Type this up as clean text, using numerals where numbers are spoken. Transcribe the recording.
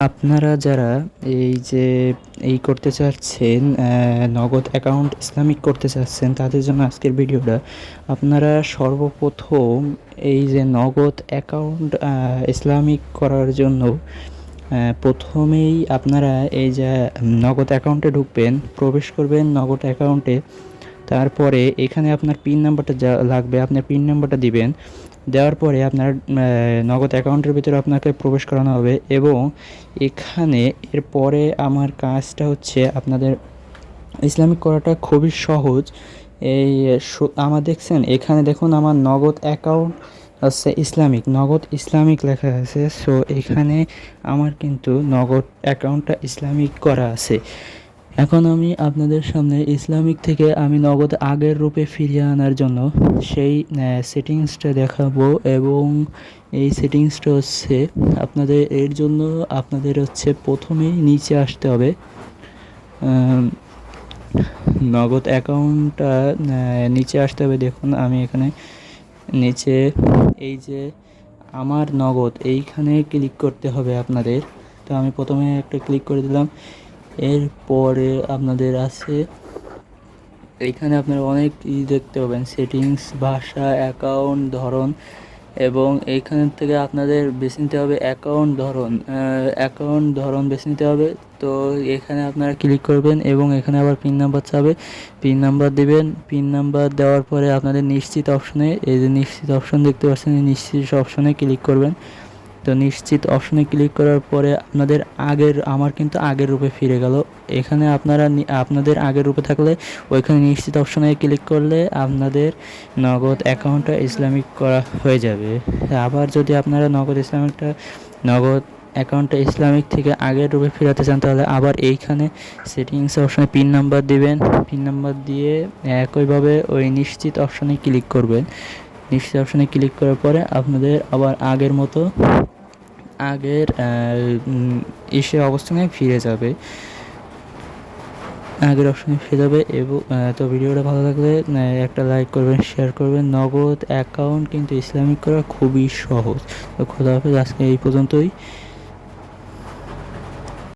আপনারা যারা এই যে করতে চাচ্ছেন, নগদ অ্যাকাউন্ট ইসলামিক করতে চাচ্ছেন, তাদের জন্য আজকের ভিডিওটা। আপনারা সর্বপ্রথম এই যে নগদ অ্যাকাউন্ট ইসলামিক করার জন্য প্রথমেই আপনারা এই যে নগদ অ্যাকাউন্টে ঢুকবেন, প্রবেশ করবেন নগদ অ্যাকাউন্টে। তারপরে এখানে আপনার পিন নাম্বারটা যা লাগবে, আপনার পিন নাম্বারটা দিবেন। দেওয়ার পরে আপনার নগদ অ্যাকাউন্টের ভিতরে আপনাকে প্রবেশ করানো হবে এবং এখানে এরপরে আমার কাজটা হচ্ছে আপনাদের ইসলামিক করাটা খুবই সহজ। এই আমার দেখছেন এখানে দেখুন, আমার নগদ অ্যাকাউন্ট আছে ইসলামিক, নগদ ইসলামিক লেখা আছে। সো এখানে আমার কিন্তু নগদ অ্যাকাউন্টটা ইসলামিক করা আছে। এখন আমি আপনাদের সামনে ইসলামিক থেকে আমি নগদ আগের রূপে ফিরিয়ে আনার জন্য সেই সেটিংসটা দেখাবো এবং এই সেটিংসটা হচ্ছে আপনাদের, এর জন্য আপনাদের হচ্ছে প্রথমেই নিচে আসতে হবে। নগদ অ্যাকাউন্টটা নিচে আসতে হবে। দেখুন আমি এখানে নিচে এই যে আমার নগদ, এইখানে ক্লিক করতে হবে আপনাদের। তো আমি প্রথমে একটা ক্লিক করে দিলাম। এরপরে আপনাদের আছে এইখানে আপনারা অনেক দেখতে পাবেন, সেটিংস, ভাষা, অ্যাকাউন্ট ধরন, এবং এইখান থেকে আপনাদের বেছে নিতে হবে অ্যাকাউন্ট ধরন বেছে নিতে হবে। তো এখানে আপনারা ক্লিক করবেন এবং এখানে আবার পিন নাম্বার চাবে, পিন নাম্বার দিবেন। পিন নাম্বার দেওয়ার পরে আপনাদের নিশ্চিত অপশনে, এই যে নিশ্চিত অপশন দেখতে পাচ্ছেন, নিশ্চিত অপশনে ক্লিক করবেন। তো নিশ্চিত অপশনে ক্লিক করার পরে আপনাদের আমার কিন্তু আগের রূপে ফিরে গেল। এখানে আপনারা আপনাদের আগের রূপে থাকলে ওইখানে নিশ্চিত অপশনে ক্লিক করলে আপনাদের নগদ অ্যাকাউন্টটা ইসলামিক করা হয়ে যাবে। আবার যদি আপনারা নগদ অ্যাকাউন্টটা ইসলামিক থেকে আগের রূপে ফেরাতে চান, তাহলে আবার এইখানে সেটিংস অপশনে পিন নাম্বার দিবেন। পিন নাম্বার দিয়ে একইভাবে ওই নিশ্চিত অপশনে ক্লিক করবেন। নিশ্চিত অপশনে ক্লিক করার পরে আপনাদের আবার আগের মতো আগের অবস্থানে ফিরে যাবে, আগের অপশনে ফিরে যাবে। এবং তো ভিডিওটা ভালো লাগলে একটা লাইক করবেন, শেয়ার করবেন। নগদ অ্যাকাউন্ট কিন্তু ইসলামিক করা খুবই সহজ। তো খোদা হাফেজ, আজকে এই পর্যন্তই।